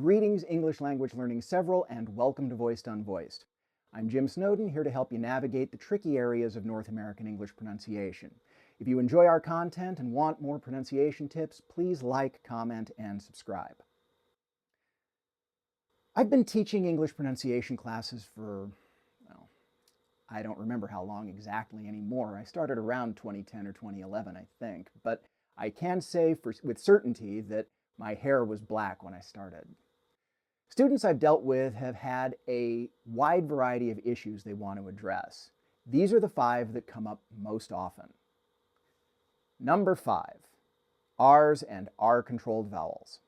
Greetings, English language learning several, and welcome to Voiced-Unvoiced. I'm Jim Snowden, here to help you navigate the tricky areas of North American English pronunciation. If you enjoy our content and want more pronunciation tips, please like, comment, and subscribe. I've been teaching English pronunciation classes for, well, I don't remember how long exactly anymore. I started around 2010 or 2011, I think, but I can say with certainty that my hair was black when I started. Students I've dealt with have had a wide variety of issues they want to address. These are the 5 that come up most often. Number 5, R's and R-controlled vowels.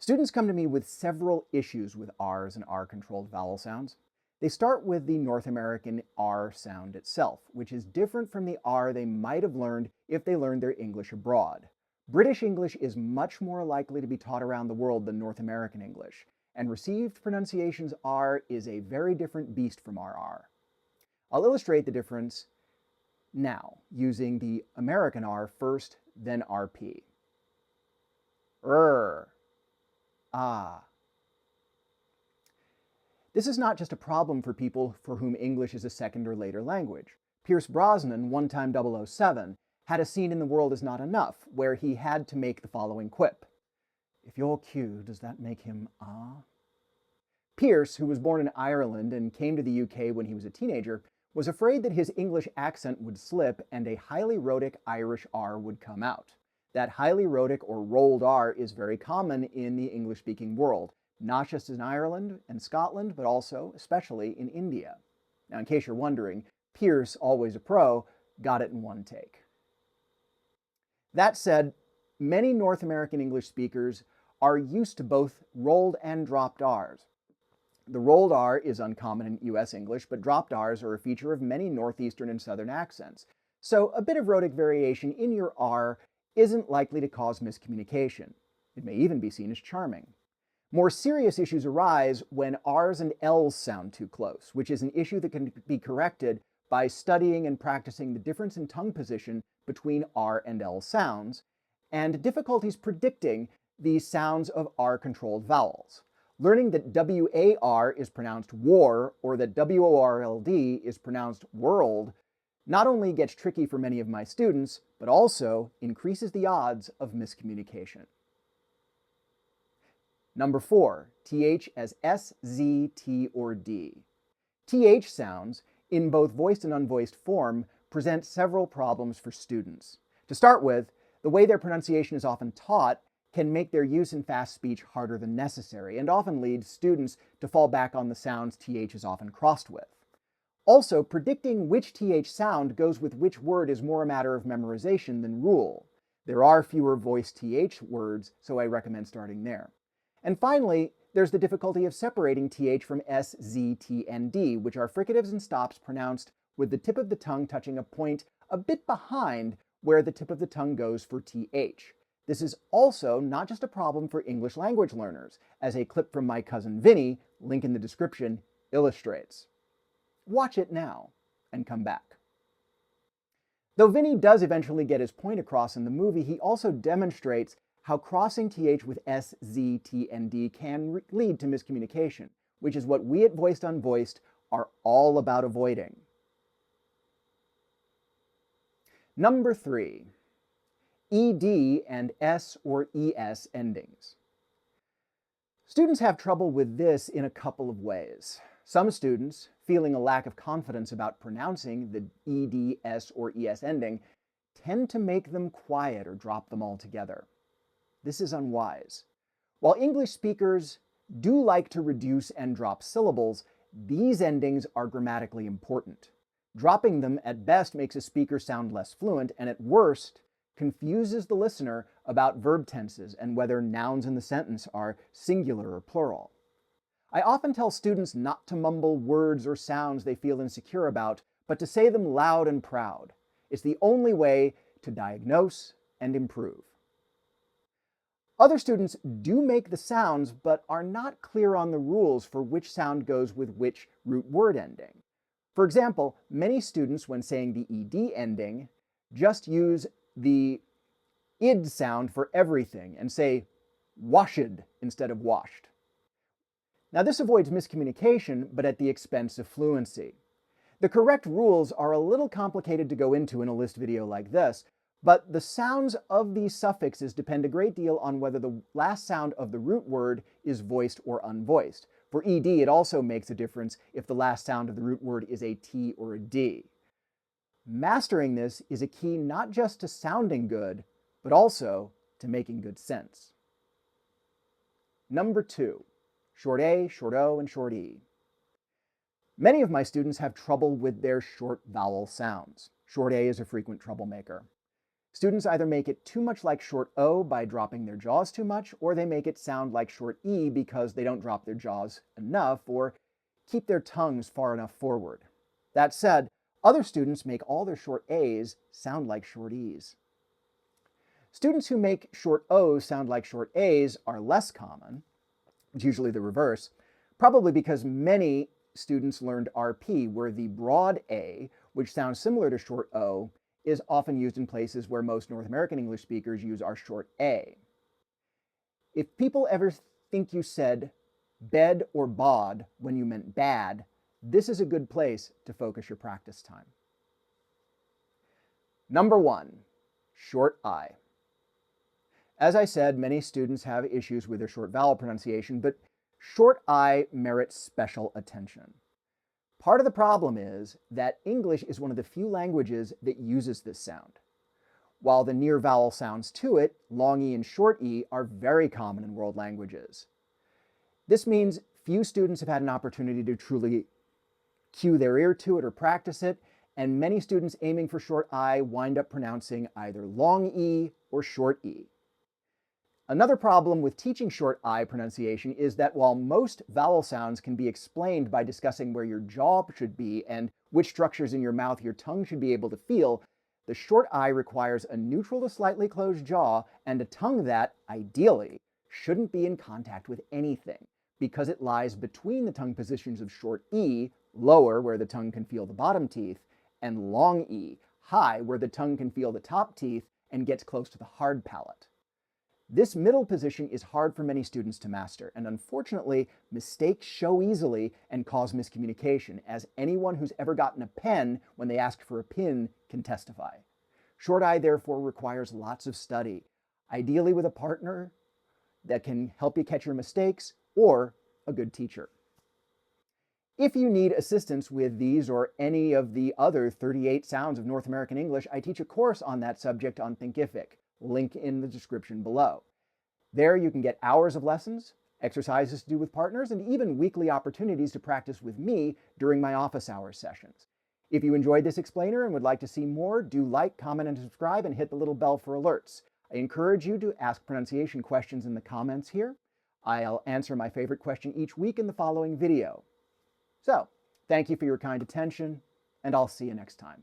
Students come to me with several issues with R's and R-controlled vowel sounds. They start with the North American R sound itself, which is different from the R they might have learned if they learned their English abroad. British English is much more likely to be taught around the world than North American English, and received pronunciation's R is a very different beast from our R. I'll illustrate the difference now, using the American R first, then RP. Ah. This is not just a problem for people for whom English is a second or later language. Pierce Brosnan, one-time 007, had a scene in The World Is Not Enough, where he had to make the following quip. If you're Q, does that make him ah? Pierce, who was born in Ireland and came to the UK when he was a teenager, was afraid that his English accent would slip and a highly rhotic Irish R would come out. That highly rhotic or rolled R is very common in the English-speaking world, not just in Ireland and Scotland, but also, especially, in India. Now, in case you're wondering, Pierce, always a pro, got it in one take. That said, many North American English speakers are used to both rolled and dropped R's. The rolled R is uncommon in US English, but dropped R's are a feature of many Northeastern and Southern accents. So a bit of rhotic variation in your R isn't likely to cause miscommunication. It may even be seen as charming. More serious issues arise when R's and L's sound too close, which is an issue that can be corrected by studying and practicing the difference in tongue position between R and L sounds, and difficulties predicting the sounds of R-controlled vowels. Learning that W-A-R is pronounced war or that W-O-R-L-D is pronounced world not only gets tricky for many of my students, but also increases the odds of miscommunication. Number 4, TH as S, Z, T, or D. TH sounds, in both voiced and unvoiced form, present several problems for students. To start with, the way their pronunciation is often taught can make their use in fast speech harder than necessary, and often lead students to fall back on the sounds TH is often crossed with. Also, predicting which TH sound goes with which word is more a matter of memorization than rule. There are fewer voiced TH words, so I recommend starting there. And finally, there's the difficulty of separating TH from S, Z, T, and D, which are fricatives and stops pronounced with the tip of the tongue touching a point a bit behind where the tip of the tongue goes for TH. This is also not just a problem for English language learners, as a clip from my cousin Vinny, link in the description, illustrates. Watch it now, and come back. Though Vinny does eventually get his point across in the movie, he also demonstrates how crossing TH with S, Z, T, and D can lead to miscommunication, which is what we at Voiced-Unvoiced are all about avoiding. Number 3, ED and S or ES endings. Students have trouble with this in a couple of ways. Some students, feeling a lack of confidence about pronouncing the ED, S, or ES ending, tend to make them quiet or drop them altogether. This is unwise. While English speakers do like to reduce and drop syllables, these endings are grammatically important. Dropping them at best makes a speaker sound less fluent, and at worst, confuses the listener about verb tenses and whether nouns in the sentence are singular or plural. I often tell students not to mumble words or sounds they feel insecure about, but to say them loud and proud. It's the only way to diagnose and improve. Other students do make the sounds, but are not clear on the rules for which sound goes with which root word ending. For example, many students, when saying the ed ending, just use the id sound for everything and say washed instead of washed. Now this avoids miscommunication, but at the expense of fluency. The correct rules are a little complicated to go into in a list video like this, but the sounds of these suffixes depend a great deal on whether the last sound of the root word is voiced or unvoiced. For ed, it also makes a difference if the last sound of the root word is a T or a D. Mastering this is a key not just to sounding good, but also to making good sense. Number 2, short A, short O, and short E. Many of my students have trouble with their short vowel sounds. Short A is a frequent troublemaker. Students either make it too much like short O by dropping their jaws too much, or they make it sound like short E because they don't drop their jaws enough or keep their tongues far enough forward. That said, other students make all their short A's sound like short E's. Students who make short O's sound like short A's are less common. It's usually the reverse, probably because many students learned RP, where the broad A, which sounds similar to short O, is often used in places where most North American English speakers use our short A. If people ever think you said bed or bod when you meant bad, this is a good place to focus your practice time. Number 1, short I. As I said, many students have issues with their short vowel pronunciation, but short I merits special attention. Part of the problem is that English is one of the few languages that uses this sound. While the near vowel sounds to it, long E and short E, are very common in world languages. This means few students have had an opportunity to truly cue their ear to it or practice it, and many students aiming for short I wind up pronouncing either long E or short E. Another problem with teaching short I pronunciation is that while most vowel sounds can be explained by discussing where your jaw should be and which structures in your mouth your tongue should be able to feel, the short I requires a neutral to slightly closed jaw and a tongue that, ideally, shouldn't be in contact with anything, because it lies between the tongue positions of short E, lower, where the tongue can feel the bottom teeth, and long E, high, where the tongue can feel the top teeth and gets close to the hard palate. This middle position is hard for many students to master, and unfortunately, mistakes show easily and cause miscommunication, as anyone who's ever gotten a pen when they ask for a pin can testify. Short I, therefore, requires lots of study, ideally with a partner that can help you catch your mistakes, or a good teacher. If you need assistance with these or any of the other 38 sounds of North American English, I teach a course on that subject on Thinkific. Link in the description below. There you can get hours of lessons, exercises to do with partners, and even weekly opportunities to practice with me during my office hours sessions. If you enjoyed this explainer and would like to see more, do like, comment, and subscribe, and hit the little bell for alerts. I encourage you to ask pronunciation questions in the comments here. I'll answer my favorite question each week in the following video. So, thank you for your kind attention, and I'll see you next time.